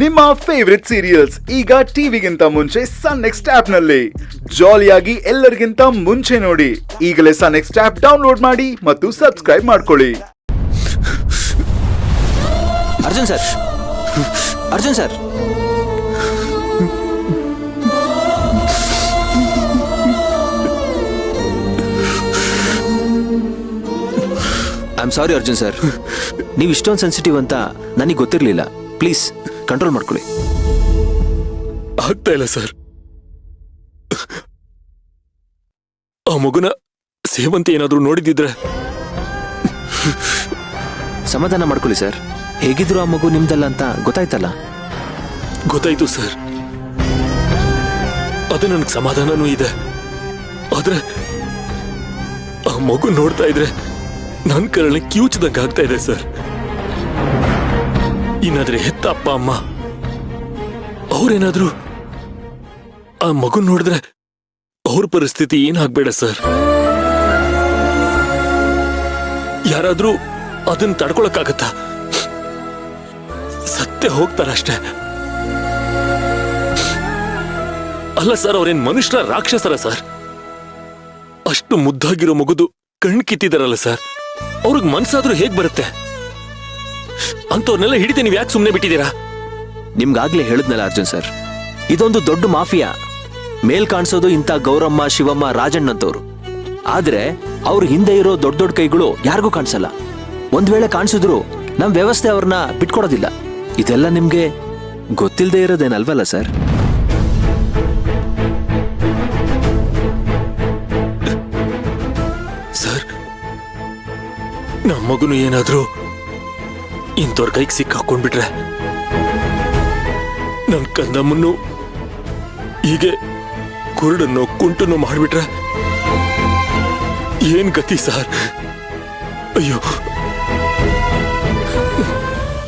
ನಿಮ್ಮ favourite serials ಈಗ ಟಿವಿಗಿಂತ ಮುಂಚೆ ಸನ್ ನೆಕ್ಸ್ಟ್ ಆಪ್ ನಲ್ಲಿ ಜಾಲಿಯಾಗಿ ಎಲ್ಲರಿಗಿಂತ ಮುಂಚೆ ನೋಡಿ. ಈಗಲೇ ಸನ್ ನೆಕ್ಸ್ಟ್ ಆಪ್ ಡೌನ್ಲೋಡ್ ಮಾಡಿ ಮತ್ತು ಸಬ್ಸ್ಕ್ರೈಬ್ ಮಾಡ್ಕೊಳ್ಳಿ. Arjun sir, Arjun sir, I am sorry Arjun sir, ನೀವು ಇಷ್ಟೊಂದು ಸೆನ್ಸಿಟಿವ್ ಅಂತ ನನಗೆ ಗೊತ್ತಿರಲಿಲ್ಲ. ಪ್ಲೀಸ್ ಕಂಟ್ರೋಲ್ ಮಾಡ್ಕೊಳ್ಳಿ. ಆಗ್ತಾ ಇಲ್ಲ ಸರ್. ಆ ಮಗುನ ಸೇವಂತಿ ಏನಾದ್ರೂ ನೋಡಿದಿದ್ರೆ. ಸಮಾಧಾನ ಮಾಡ್ಕೊಳ್ಳಿ ಸರ್, ಹೇಗಿದ್ರು ಆ ಮಗು ನಿಮ್ದಲ್ಲ ಅಂತ ಗೊತ್ತಾಯ್ತಲ್ಲ. ಗೊತ್ತಾಯ್ತು ಸರ್, ಅದು ನನಗೆ ಸಮಾಧಾನನೂ ಇದೆ. ಆದ್ರೆ ಆ ಮಗು ನೋಡ್ತಾ ಇದ್ರೆ ನನ್ನ ಕರಳೆ ಕಿವುಚದಂಗೆ ಆಗ್ತಾ ಇದೆ ಸರ್. ಇನ್ನಾದ್ರೆ ಹೆತ್ತ ಅಪ್ಪ ಅಮ್ಮ ಅವ್ರೇನಾದ್ರೂ ಆ ಮಗು ನೋಡಿದ್ರೆ ಅವ್ರ ಪರಿಸ್ಥಿತಿ ಏನಾಗ್ಬೇಡ ಸರ್. ಯಾರಾದ್ರೂ ಅದನ್ನ ತಡ್ಕೊಳಕ್ಕಾಗತ್ತಾ? ಸತ್ಯ ಹೋಗ್ತಾರಷ್ಟೇ. ಅಲ್ಲ ಸರ್, ಅವ್ರೇನ್ ಮನುಷ್ಯರ ರಾಕ್ಷಸರ ಸರ್? ಅಷ್ಟು ಮುದ್ದಾಗಿರೋ ಮಗುದು ಕಣ್ ಕಿತ್ತಿದಾರಲ್ಲ ಸರ್, ಅವ್ರಿಗೆ ಮನ್ಸಾದ್ರೂ ಹೇಗ್ ಬರುತ್ತೆ? ಅಂತವ್ರನ್ನೆಲ್ಲ ಹಿಡಿದೆ ನೀವು ಯಾಕೆ ಸುಮ್ಮನೆ ಬಿಟ್ಟಿದ್ದೀರಾ? ನಿಮ್ಗಾಗ್ಲೇ ಹೇಳಿದ್ನಲ್ಲ ಅರ್ಜುನ್ ಸರ್, ಇದೊಂದು ದೊಡ್ಡ ಮಾಫಿಯಾ. ಮೇಲ್ ಕಾಣಿಸೋದು ಇಂಥ ಗೌರಮ್ಮ, ಶಿವಮ್ಮ, ರಾಜಣ್ಣ ಅಂತವ್ರು. ಆದ್ರೆ ಅವ್ರ ಹಿಂದೆ ಇರೋ ದೊಡ್ಡ ದೊಡ್ಡ ಕೈಗಳು ಯಾರಿಗೂ ಕಾಣಿಸಲ್ಲ. ಒಂದ್ ವೇಳೆ ಕಾಣಿಸಿದ್ರು ನಮ್ ವ್ಯವಸ್ಥೆ ಅವ್ರನ್ನ ಬಿಟ್ಕೊಡೋದಿಲ್ಲ. ಇದೆಲ್ಲ ನಿಮ್ಗೆ ಗೊತ್ತಿಲ್ಲದೆ ಇರೋದೇನಲ್ವಲ್ಲ ಸರ್? ಸರ್, ನಮ್ಮ ಮಗುನು ಏನಾದ್ರೂ ಇಂಥವ್ರ ಕೈಗೆ ಸಿಕ್ಕಾಕೊಂಡ್ಬಿಟ್ರೆ, ನನ್ ಕಂದಮ್ಮನ್ನು ಹೀಗೆ ಕುರುಡನ್ನು ಕುಂಟನ್ನು ಮಾಡ್ಬಿಟ್ರೆ ಏನ್ ಗತಿ ಸರ್? ಅಯ್ಯೋ,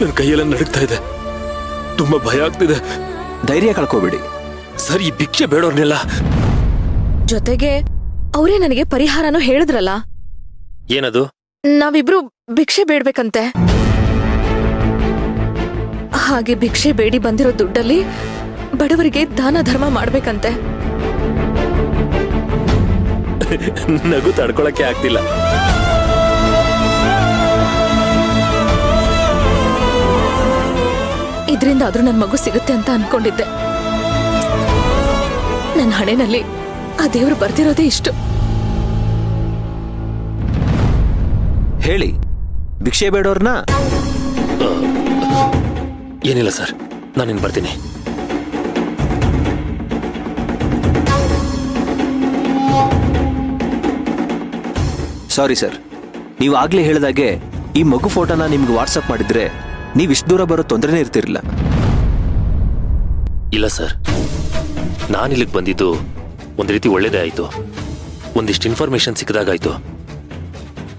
ನನ್ನ ಕೈಯೆಲ್ಲ ನಡುಗ್ತಾ ಇದೆ, ತುಂಬಾ ಭಯ ಆಗ್ತಿದೆ. ಧೈರ್ಯ ಕಳ್ಕೋಬೇಡಿ ಸರ್. ಈ ಭಿಕ್ಷೆ ಬೇಡೋರ್ನೆಲ್ಲ ಜೊತೆಗೆ ಅವರೇ ನನಗೆ ಪರಿಹಾರನೂ ಹೇಳಿದ್ರಲ್ಲ. ಏನದು? ನಾವಿಬ್ರು ಭಿಕ್ಷೆ ಬೇಡ್ಬೇಕಂತೆ. ಹಾಗೆ ಭಿಕ್ಷೆ ಬೇಡಿ ಬಂದಿರೋ ದುಡ್ಡಲ್ಲಿ ಬಡವರಿಗೆ ದಾನ ಧರ್ಮ ಮಾಡ್ಬೇಕಂತೆ. ನಗು ತಡ್ಕೊಳಕ್ಕೆ ಆಗ್ತಿಲ್ಲ. ಇದ್ರಿಂದ ಆದ್ರೂ ನನ್ ಮಗು ಸಿಗುತ್ತೆ ಅಂತ ಅನ್ಕೊಂಡಿದ್ದೆ. ನನ್ನ ಹಣೆನಲ್ಲಿ ಆ ದೇವ್ರು ಬರ್ದಿರೋದೇ ಇಷ್ಟು. ಹೇಳಿ, ಭಿಕ್ಷೆ ಬೇಡೋರ್ನ? ಏನಿಲ್ಲ ಸರ್, ನಾನಿನ್ ಬರ್ತೀನಿ. ಸಾರಿ ಸರ್, ನೀವು ಆಗ್ಲೇ ಹೇಳಿದಾಗೆ ಈ ಮಗು ಫೋಟೋನ ನಿಮ್ಗೆ ವಾಟ್ಸಪ್ ಮಾಡಿದ್ರೆ ನೀವು ಇಷ್ಟು ದೂರ ಬರೋ ತೊಂದರೆನೇ ಇರ್ತಿರ್ಲಿಲ್ಲ. ಇಲ್ಲ ಸರ್, ನಾನಿಲ್ಲಿಗೆ ಬಂದಿದ್ದು ಒಂದು ರೀತಿ ಒಳ್ಳೇದೇ ಆಯ್ತು. ಒಂದಿಷ್ಟು ಇನ್ಫಾರ್ಮೇಶನ್ ಸಿಕ್ಕದಾಗಾಯ್ತು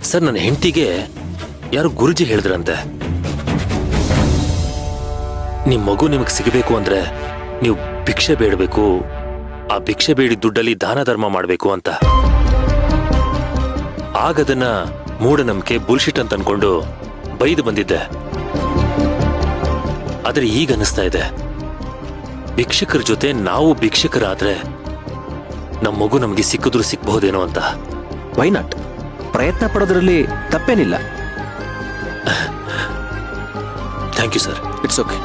ಸರ್. ನನ್ನ ಹೆಂಡತಿಗೆ ಯಾರು ಗುರುಜಿ ಹೇಳಿದ್ರಂತೆ, ನಿಮ್ ಮಗು ನಿಮಗೆ ಸಿಗಬೇಕು ಅಂದ್ರೆ ನೀವು ಭಿಕ್ಷೆ ಬೇಡಬೇಕು, ಆ ಭಿಕ್ಷೆ ಬೇಡಿ ದುಡ್ಡಲ್ಲಿ ದಾನ ಧರ್ಮ ಮಾಡಬೇಕು ಅಂತ. ಆಗದನ್ನ ಮೂಢನಂಬಿಕೆ, ಬುಲ್ಶಿಟ್ ಅಂತ ಅನ್ಕೊಂಡು ಬೈದು ಬಂದಿದ್ದೆ. ಆದ್ರೆ ಈಗ ಅನಿಸ್ತಾ ಇದೆ, ಭಿಕ್ಷಕರ ಜೊತೆ ನಾವು ಭಿಕ್ಷಕರಾದ್ರೆ ನಮ್ಮ ಮಗು ನಮಗೆ ಸಿಕ್ಕಿದ್ರು ಸಿಕ್ಬಹುದೇನೋ ಅಂತ. Why not? ಪ್ರಯತ್ನ ಪಡೋದ್ರಲ್ಲಿ ತಪ್ಪೇನಿಲ್ಲ. Thank you sir. It's okay.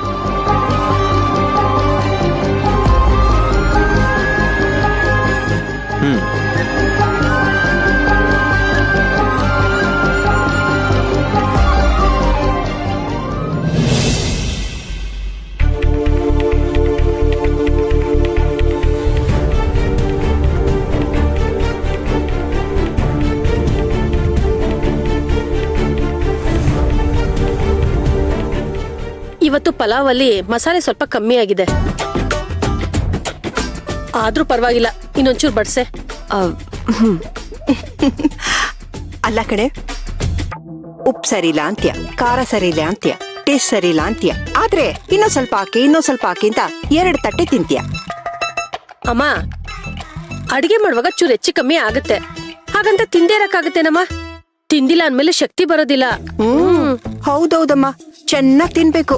ಇವತ್ತು ಪಲಾವಲ್ಲಿ ಮಸಾಲೆ ಸ್ವಲ್ಪ ಕಮ್ಮಿ ಆಗಿದೆ. ಆದ್ರೂ ಪರವಾಗಿಲ್ಲ, ಇನ್ನೊಂಚೂರು ಬಡ್ಸೆ. ಅಲ್ಲ ಕಡೆ, ಉಪ್ಪು ಸರಿಲ್ಲ ಅಂತ್ಯ, ಖಾರ ಸರಿಲ್ಲ ಅಂತ್ಯ, ಟೇಸ್ಟ್ ಸರಿಲ್ಲ ಅಂತ್ಯ. ಆದ್ರೆ ಇನ್ನೂ ಸ್ವಲ್ಪ ಹಾಕಿ ಅಂತ 2 ತಟ್ಟೆ ತಿಂತ್ಯ. ಅಮ್ಮ, ಅಡಿಗೆ ಮಾಡುವಾಗ ಚೂರು ಹೆಚ್ಚು ಕಮ್ಮಿ ಆಗುತ್ತೆ, ಹಾಗಂತ ತಿಂದೇ ಇರಕ್ಕಾಗತ್ತೇನಮ್ಮ? ತಿಂದಿಲ್ಲ ಅಂದ್ಮೇಲೆ ಶಕ್ತಿ ಬರೋದಿಲ್ಲ. ಹೌದೌದಮ್ಮ, ಚೆನ್ನಾಗಿ ತಿನ್ಬೇಕು.